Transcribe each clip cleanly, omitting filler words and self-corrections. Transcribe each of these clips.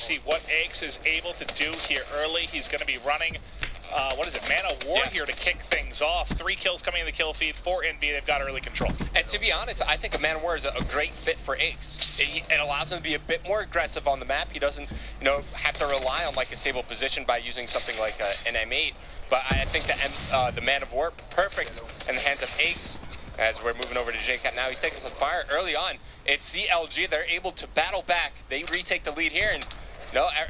see what Aches is able to do here early. He's going to be running, what is it, Man of War here to kick things off. 3 kills coming in the kill feed for Envy. They've got early control. And to be honest, I think a Man of War is a great fit for Aches. It allows him to be a bit more aggressive on the map. He doesn't, have to rely on like a stable position by using something like an M8. But I think the Man of War, perfect in the hands of Aches. As we're moving over to JCap now, he's taking some fire early on. It's CLG, they're able to battle back. They retake the lead here, and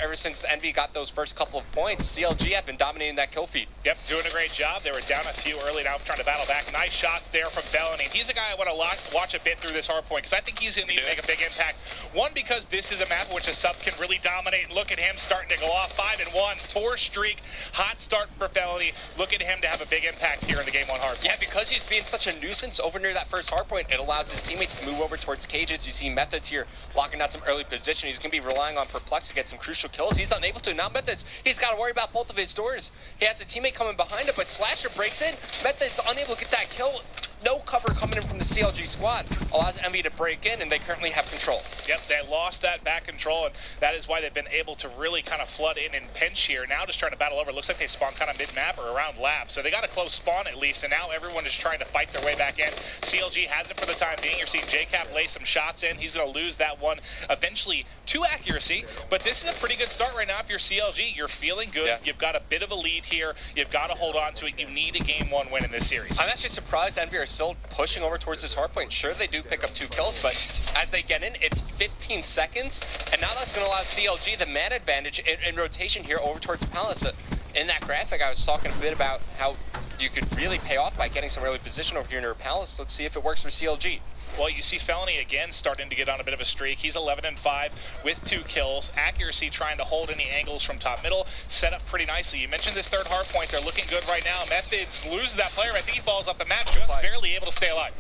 ever since Envy got those first couple of points, CLG have been dominating that kill feed. Yep, doing a great job. They were down a few early, now trying to battle back. Nice shots there from Felony. He's a guy I want to watch a bit through this hard point, because I think he's going to need to make a big impact. One, because this is a map in which a sub can really dominate, and look at him starting to go off. 5-1, 4 streak, hot start for Felony. Look at him to have a big impact here in the game 1 hard point. Yeah, because he's being such a nuisance over near that first hard point, it allows his teammates to move over towards cages. You see Methods here locking out some early position. He's going to be relying on Perplex to get some crucial kills. He's unable to. Now Methods, he's got to worry about both of his doors. He has a teammate coming behind him, but Slasher breaks in. Methods unable to get that kill. No cover coming in from the CLG squad. Allows Envy to break in, and they currently have control. Yep, they lost that back control, and that is why they've been able to really kind of flood in and pinch here. Now just trying to battle over. Looks like they spawn kind of mid-map or around lab. So they got a close spawn at least, and now everyone is trying to fight their way back in. CLG has it for the time being. You're seeing JCap lay some shots in. He's going to lose that one eventually to accuracy, but this is a pretty good start right now if you're CLG. You're feeling good. Yeah. You've got a bit of a lead here. You've got to hold on to it. You need a game 1 win in this series. I'm actually surprised Envy are still pushing over towards this hard point. Sure, they do pick up 2 kills, but as they get in, it's 15 seconds, and now that's going to allow CLG the man advantage in rotation here over towards Palace. In that graphic, I was talking a bit about how you could really pay off by getting some early position over here near Palace. Let's see if it works for CLG. Well, you see Felony again starting to get on a bit of a streak. He's 11-5 with 2 kills. Accuracy trying to hold any angles from top middle. Set up pretty nicely. You mentioned this third hard point. They're looking good right now. Methods loses that player. I think he falls off the map, just barely able to stay alive.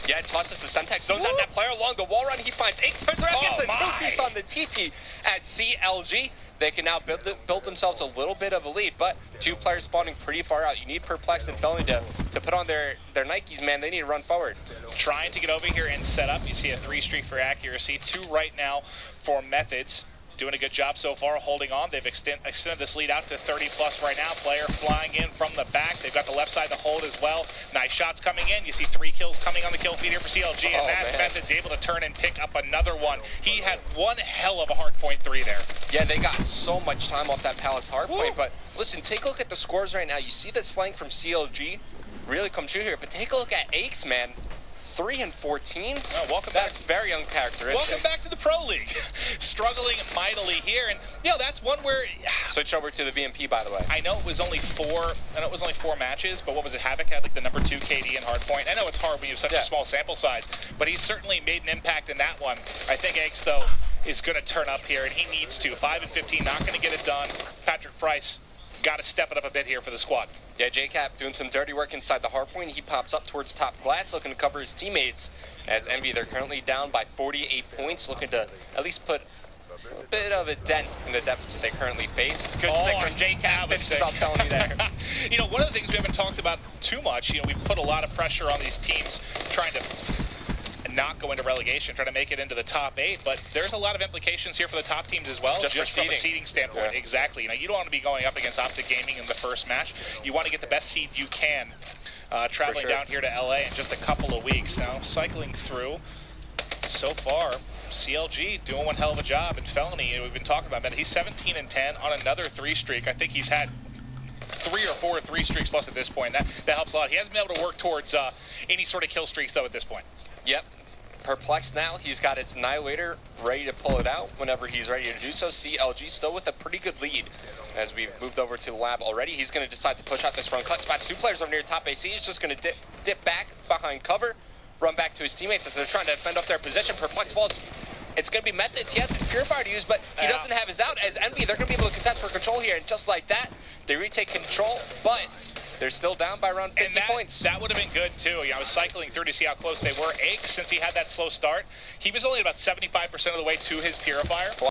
Yeah, tosses the Semtex, zones out that player along the wall run. He finds 8, turns around, gets the 2-piece on the TP at CLG. They can now build themselves a little bit of a lead, but 2 players spawning pretty far out. You need Perplex and Felony to put on their Nikes, man. They need to run forward. Trying to get over here and set up. You see a 3 streak for accuracy, 2 right now for Methods. Doing a good job so far, holding on. They've extended this lead out to 30+ right now. Player flying in from the back. They've got the left side to hold as well. Nice shots coming in. You see 3 kills coming on the kill feed here for CLG, and that's Methods able to turn and pick up another one. He had one hell of a hardpoint 3 there. Yeah, they got so much time off that Palace hardpoint, but listen, take a look at the scores right now. You see the slang from CLG really come true here, but take a look at Aches, man. 3-14. Oh, welcome back. That's very uncharacteristic. Welcome back to the Pro League. Struggling mightily here, and that's one where switch over to the VMP, by the way. I know it was only 4 matches, but what was it? Havoc had like the number 2 KD in Hardpoint. I know it's hard when you have such a small sample size, but he's certainly made an impact in that one. I think Aches though is going to turn up here, and he needs to. 5-15, not going to get it done. Patrick Price got to step it up a bit here for the squad. Yeah, JCap doing some dirty work inside the hardpoint. He pops up towards top glass, looking to cover his teammates. As Envy, they're currently down by 48 points, looking to at least put a bit of a dent in the deficit they currently face. Good stick from JCap. Stop telling me there. One of the things we haven't talked about too much, we've put a lot of pressure on these teams trying to not go into relegation, trying to make it into the top 8, but there's a lot of implications here for the top teams as well, just from a seeding standpoint. Yeah. Exactly. You don't want to be going up against Optic Gaming in the first match. You want to get the best seed you can, traveling down here to LA in just a couple of weeks. Now, cycling through, so far, CLG doing one hell of a job, and Felony, we've been talking about that. He's 17-10 on another 3 streak. I think he's had 3 or 4 3 streaks plus at this point. That helps a lot. He hasn't been able to work towards any sort of kill streaks, though, at this point. Yep. Perplexed now. He's got his Annihilator ready to pull it out whenever he's ready to do so. CLG still with a pretty good lead. As we've moved over to the lab already, he's going to decide to push out this front cut spots. 2 players over near top AC. He's just going to dip back behind cover, run back to his teammates as they're trying to defend up their position. Perplexed falls. It's going to be Methods. He has his Purifier to use, but he doesn't have his out. As Envy, they're going to be able to contest for control here, and just like that, they retake control, but they're still down by around 50 points. That would have been good, too. I was cycling through to see how close they were. Aches, since he had that slow start, he was only about 75% of the way to his Purifier.